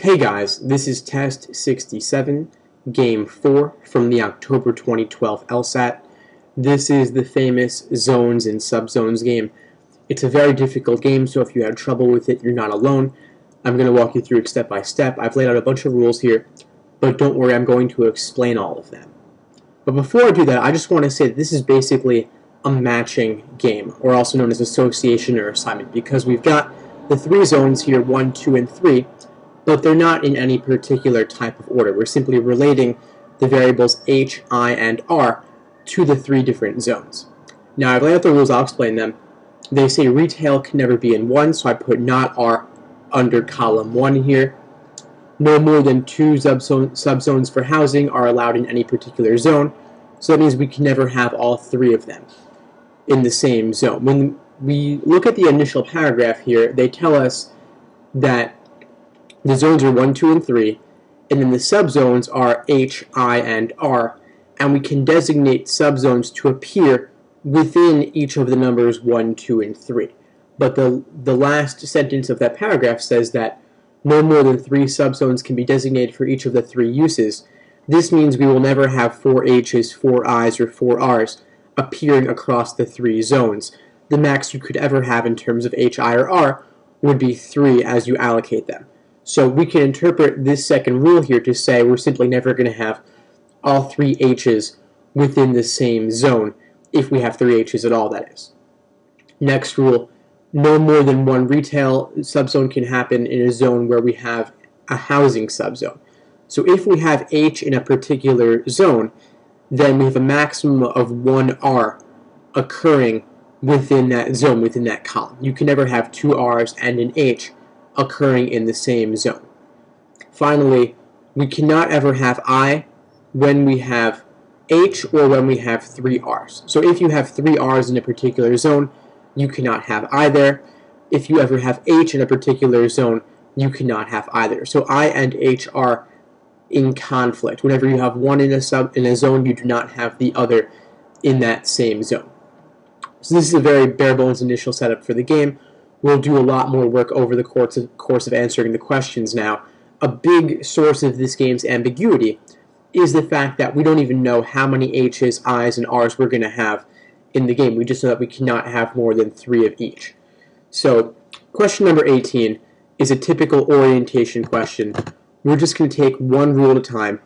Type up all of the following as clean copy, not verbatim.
Hey guys, this is test 67, game 4 from the October 2012 LSAT. This is the famous zones and subzones game. It's a very difficult game, so if you have trouble with it, you're not alone. I'm going to walk you through it step by step. I've laid out a bunch of rules here, but don't worry, I'm going to explain all of them. But before I do that, I just want to say that this is basically a matching game, or also known as association or assignment, because we've got the three zones here, 1, 2, and 3, but they're not in any particular type of order. We're simply relating the variables h, I, and r to the three different zones. Now, I've laid out the rules, I'll explain them. They say retail can never be in 1, so I put not r under column 1 here. No more than 2 subzones for housing are allowed in any particular zone, so that means we can never have all 3 of them in the same zone. When we look at the initial paragraph here, they tell us that the zones are 1, 2, and 3, and then the subzones are H, I, and R, and we can designate subzones to appear within each of the numbers 1, 2, and 3. But the last sentence of that paragraph says that no more than 3 subzones can be designated for each of the 3 uses. This means we will never have 4 H's, 4 I's, or 4 R's appearing across the 3 zones. The max you could ever have in terms of H, I, or R would be 3 as you allocate them. So we can interpret this second rule here to say we're simply never going to have all 3 H's within the same zone, if we have 3 H's at all, that is. Next rule, no more than 1 retail subzone can happen in a zone where we have a housing subzone. So if we have H in a particular zone, then we have a maximum of 1 R occurring within that zone, within that column. You can never have 2 R's and an H occurring in the same zone. Finally, we cannot ever have I when we have H or when we have 3 R's. So if you have 3 R's in a particular zone, you cannot have I there. If you ever have H in a particular zone, you cannot have either. So I and H are in conflict. Whenever you have one in a zone, you do not have the other in that same zone. So this is a very bare bones initial setup for the game. We'll do a lot more work over the course of answering the questions now. A big source of this game's ambiguity is the fact that we don't even know how many H's, I's, and R's we're going to have in the game. We just know that we cannot have more than 3 of each. So, question number 18 is a typical orientation question. We're just going to take one rule at a time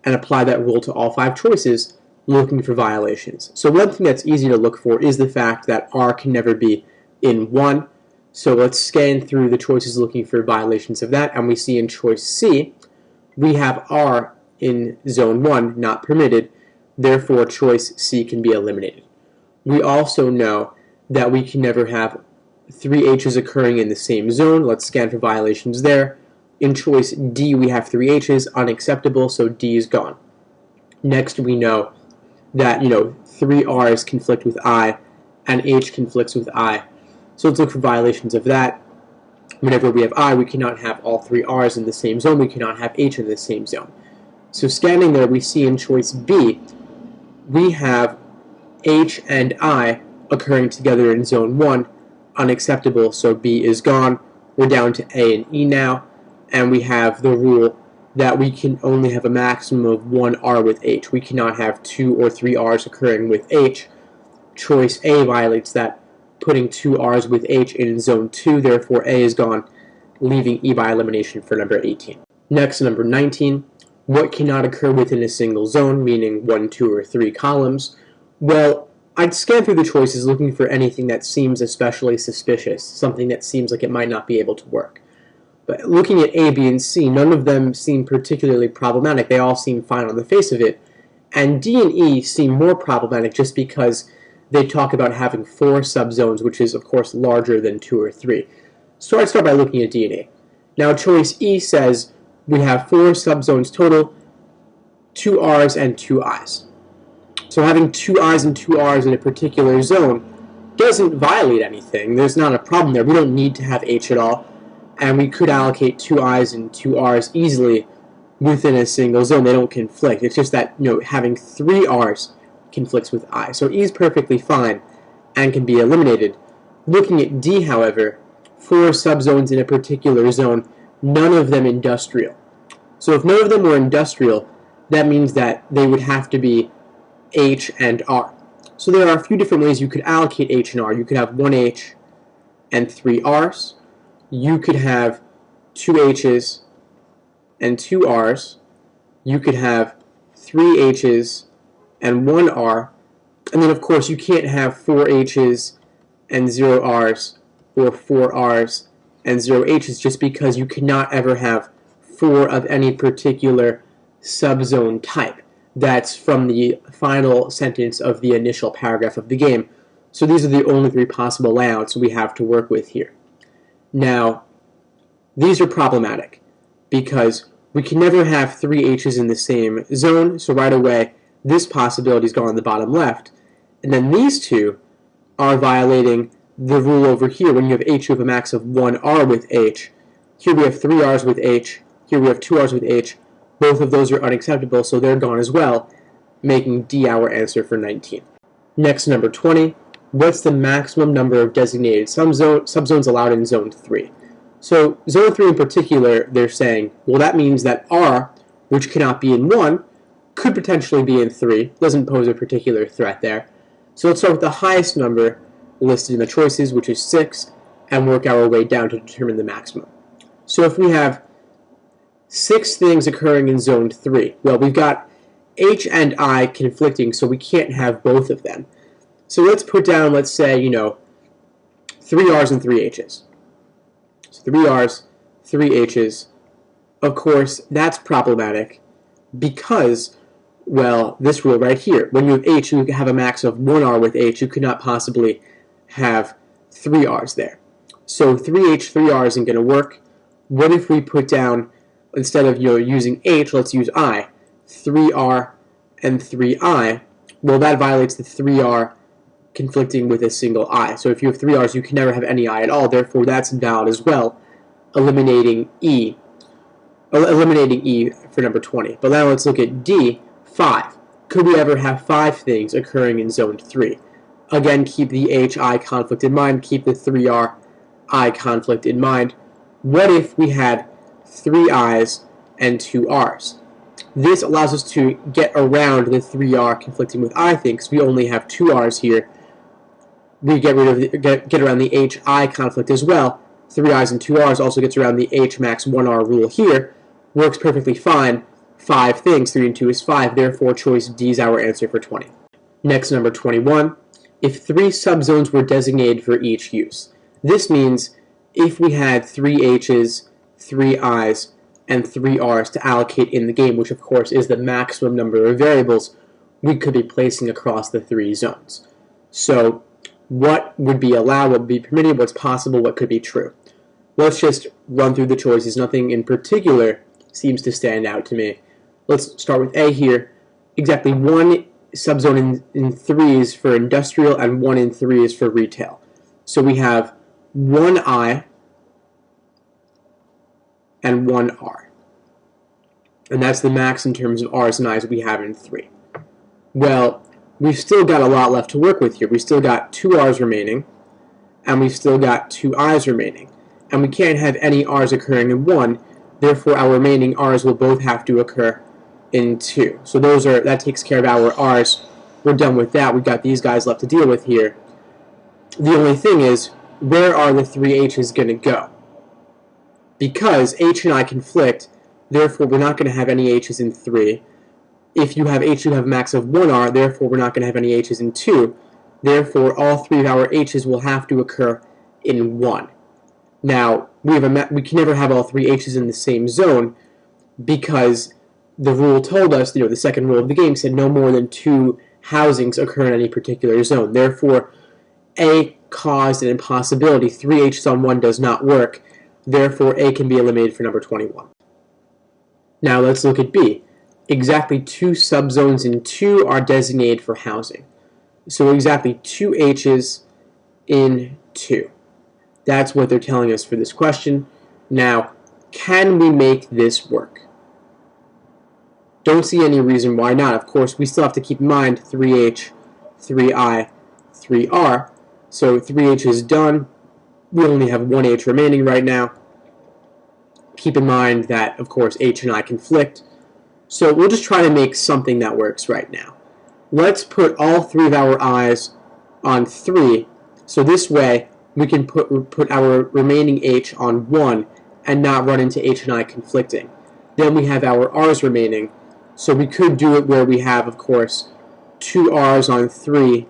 and apply that rule to all 5 choices, looking for violations. So one thing that's easy to look for is the fact that R can never be in 1. So let's scan through the choices looking for violations of that, and we see in choice C, we have R in zone 1, not permitted, therefore choice C can be eliminated. We also know that we can never have 3 H's occurring in the same zone. Let's scan for violations there. In choice D, we have 3 H's, unacceptable, so D is gone. Next, we know that, 3 R's conflict with I, and H conflicts with I. So let's look for violations of that. Whenever we have I, we cannot have all 3 R's in the same zone. We cannot have H in the same zone. So scanning there, we see in choice B, we have H and I occurring together in zone 1, unacceptable, so B is gone. We're down to A and E now, and we have the rule that we can only have a maximum of 1 R with H. We cannot have 2 or 3 R's occurring with H. Choice A violates that, putting 2 R's with H in zone 2, therefore A is gone, leaving E by elimination for number 18. Next, number 19, what cannot occur within a single zone, meaning 1, 2, or 3 columns? Well, I'd scan through the choices looking for anything that seems especially suspicious, something that seems like it might not be able to work. But looking at A, B, and C, none of them seem particularly problematic. They all seem fine on the face of it. And D and E seem more problematic just because they talk about having 4 subzones, which is, of course, larger than 2 or 3. So I'd start by looking at D and E. Now, choice E says we have 4 subzones total, 2 R's and 2 I's. So having 2 I's and 2 R's in a particular zone doesn't violate anything. There's not a problem there. We don't need to have H at all, and we could allocate 2 I's and 2 R's easily within a single zone. They don't conflict. It's just that, having 3 R's conflicts with I. So E is perfectly fine and can be eliminated. Looking at D, however, 4 subzones in a particular zone none of them industrial. So if none of them were industrial, that means that they would have to be H and R. So there are a few different ways you could allocate H and R. You could have one H and three R's. You could have two H's and two R's. You could have three H's and one R. And then, of course, you can't have four H's and zero R's or four R's and zero H's, just because you cannot ever have four of any particular subzone type. That's from the final sentence of the initial paragraph of the game. So these are the only three possible layouts we have to work with here. Now, these are problematic because we can never have three H's in the same zone, so right away this possibility is gone on the bottom left. And then these two are violating the rule over here. When you have H, you have a max of one R with H. Here we have three R's with H. Here we have two R's with H. Both of those are unacceptable, so they're gone as well, making D our answer for 19. Next, number 20. What's the maximum number of designated subzones allowed in Zone 3? So Zone 3 in particular, they're saying, well, that means that R, which cannot be in 1, could potentially be in 3. Doesn't pose a particular threat there. So let's start with the highest number listed in the choices, which is 6, and work our way down to determine the maximum. So if we have 6 things occurring in Zone 3, well, we've got H and I conflicting, so we can't have both of them. So let's put down, let's say, 3 R's and 3 H's. So 3 R's, 3 H's. Of course, that's problematic because, well, this rule right here. When you have H, you have a max of 1 R with H. You could not possibly have 3 R's there. So 3H, 3R isn't going to work. What if we put down, instead of using H, let's use I. 3R and 3I. Well, that violates the 3R conflicting with a single I. So if you have 3 R's, you can never have any I at all. Therefore, that's invalid as well, eliminating E for number 20. But now let's look at D, 5. Could we ever have 5 things occurring in Zone 3? Again, keep the H-I conflict in mind. Keep the 3R-I conflict in mind. What if we had 3 I's and 2 R's? This allows us to get around the 3R conflicting with I thing, because we only have 2 R's here. We get around the H-I conflict as well. 3 I's and 2 R's also gets around the H max 1 R rule here. Works perfectly fine. 5 things, 3 and 2 is 5. Therefore, choice D is our answer for 20. Next, number 21. If 3 subzones were designated for each use. This means if we had 3 H's, 3 I's, and 3 R's to allocate in the game, which of course is the maximum number of variables we could be placing across the 3 zones. So what would be allowed, what would be permitted, what's possible, what could be true? Let's just run through the choices. Nothing in particular seems to stand out to me. Let's start with A here. Exactly 1 subzone in 3 is for industrial and 1 in 3 is for retail. So we have 1 I and 1 R. And that's the max in terms of R's and I's we have in 3. Well, we've still got a lot left to work with here. We still got 2 R's remaining, and we've still got 2 I's remaining. And we can't have any R's occurring in 1, therefore our remaining R's will both have to occur in 2. So that takes care of our R's. We're done with that. We've got these guys left to deal with here. The only thing is, where are the 3 H's going to go? Because H and I conflict, therefore we're not going to have any H's in 3. If you have H, you have a max of 1 R, therefore we're not going to have any H's in 2. Therefore, all 3 of our H's will have to occur in 1. Now, we can never have all 3 H's in the same zone because the rule told us, the second rule of the game said no more than 2 housings occur in any particular zone. Therefore, A caused an impossibility. 3 H's on 1 does not work. Therefore, A can be eliminated for number 21. Now let's look at B. Exactly 2 subzones in 2 are designated for housing. So exactly 2 H's in 2. That's what they're telling us for this question. Now, can we make this work? Don't see any reason why not. Of course, we still have to keep in mind 3H, 3I, 3R. So 3H is done. We only have 1H remaining right now. keep in mind that, of course, H and I conflict. So we'll just try to make something that works right now. Let's put all three of our I's on 3. So this way, we can put our remaining H on 1 and not run into H and I conflicting. Then we have our R's remaining. So we could do it where we have, of course, 2 R's on 3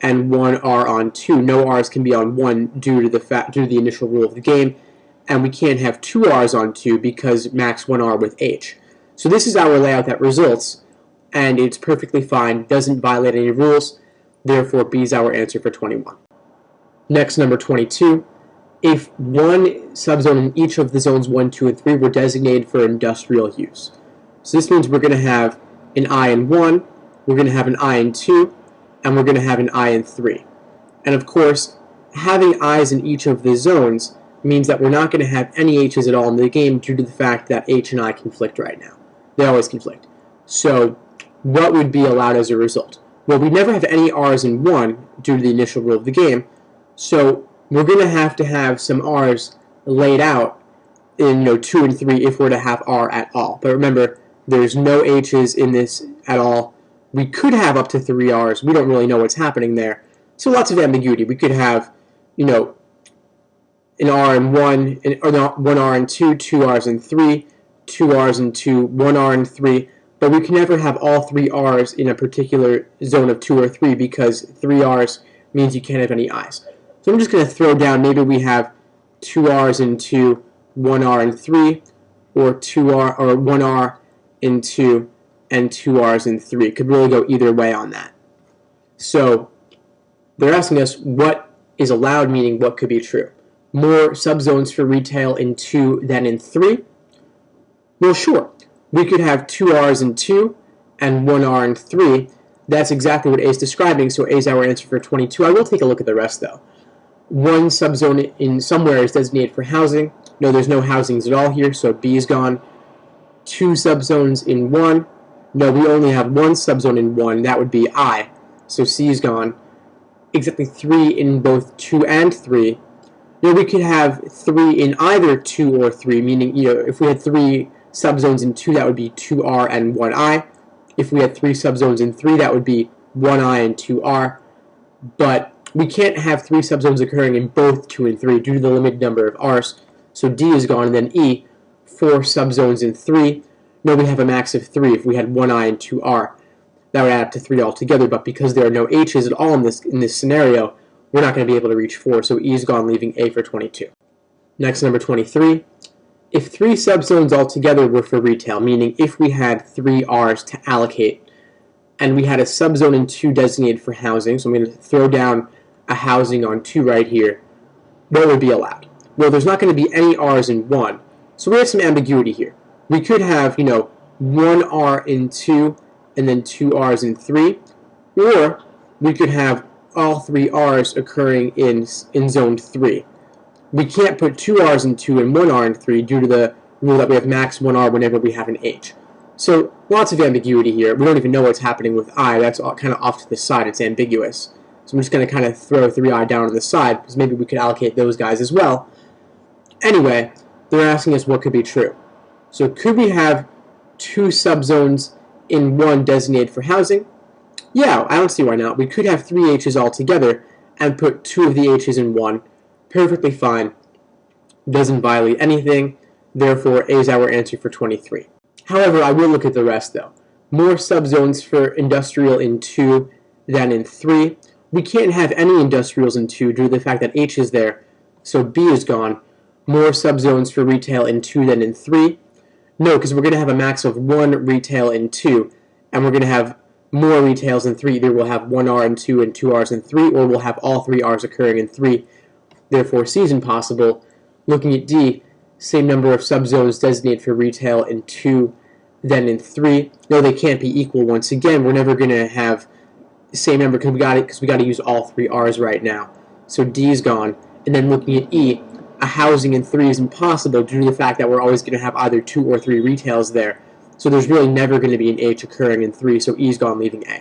and 1 R on 2. No R's can be on 1 due to the initial rule of the game, and we can't have 2 R's on 2 because max 1 R with H. So this is our layout that results, and it's perfectly fine, doesn't violate any rules, therefore B is our answer for 21. Next, number 22. If one subzone in each of the zones 1, 2, and 3 were designated for industrial use. So this means we're going to have an I in 1, we're going to have an I in 2, and we're going to have an I in 3. And of course, having I's in each of the zones means that we're not going to have any H's at all in the game due to the fact that H and I conflict right now. They always conflict. So what would be allowed as a result? Well, we never have any R's in 1 due to the initial rule of the game, so we're going to have some R's laid out in 2 and 3 if we're to have R at all. But remember, there's no H's in this at all. We could have up to 3 R's. We don't really know what's happening there. So lots of ambiguity. We could have, an R in 1, or 1 R in 2, 2 R's in 3, 2 R's in 2, 1 R in 3, but we can never have all 3 R's in a particular zone of 2 or 3 because 3 R's means you can't have any I's. So I'm just going to throw down, maybe we have 2 R's in 2, 1 R in 3, or 1 R in 2, and 2 R's in 3. It could really go either way on that. So they're asking us what is allowed, meaning what could be true. More subzones for retail in 2 than in 3? Well, sure. We could have 2 R's in 2 and 1 R in 3. That's exactly what A is describing, so A is our answer for 22. I will take a look at the rest, though. 1 subzone in somewhere is designated for housing. No, there's no housings at all here, so B is gone. 2 subzones in 1. No, we only have 1 subzone in 1. That would be I, so C is gone. Exactly 3 in both 2 and 3. Now we could have 3 in either 2 or 3, meaning if we had 3 subzones in 2, that would be 2R and 1I. If we had 3 subzones in 3, that would be 1I and 2R. But we can't have 3 subzones occurring in both 2 and 3 due to the limited number of R's. So D is gone, and then E, 4 subzones in 3. No, we have a max of 3 if we had 1I and 2R. That would add up to 3 altogether, but because there are no H's at all in this scenario, we're not going to be able to reach 4, so E is gone, leaving A for 22. Next, number 23. If 3 subzones altogether were for retail, meaning if we had 3 R's to allocate, and we had a subzone in 2 designated for housing, so I'm going to throw down a housing on 2 right here, what would be allowed? Well, there's not going to be any R's in 1, so we have some ambiguity here. We could have, 1 R in 2, and then 2 R's in 3, or we could have all 3 R's occurring in zone 3. We can't put 2 R's in 2 and 1 R in 3 due to the rule that we have max 1 R whenever we have an H. So lots of ambiguity here. We don't even know what's happening with I. That's all kind of off to the side. It's ambiguous. So I'm just going to kind of throw 3I down on the side because maybe we could allocate those guys as well. Anyway, they're asking us what could be true. So could we have 2 subzones in 1 designated for housing? Yeah, I don't see why not. We could have 3 H's altogether and put 2 of the H's in 1. Perfectly fine. Doesn't violate anything. Therefore, A is our answer for 23. However, I will look at the rest, though. More subzones for industrial in 2 than in 3. We can't have any industrials in 2 due to the fact that H is there, so B is gone. More subzones for retail in 2 than in 3. No, because we're going to have a max of 1 retail in 2, and we're going to have more retails in 3. Either we'll have 1 R in 2 and 2 R's in 3, or we'll have all 3 R's occurring in 3. Therefore, C is impossible. Looking at D, same number of subzones designated for retail in 2 than in 3. No, they can't be equal. Once again, we're never going to have the same number because we got to use all 3 R's right now. So D is gone. And then looking at E, a housing in 3 is impossible due to the fact that we're always going to have either 2 or 3 retails there. So there's really never going to be an H occurring in 3, so E is gone, leaving A.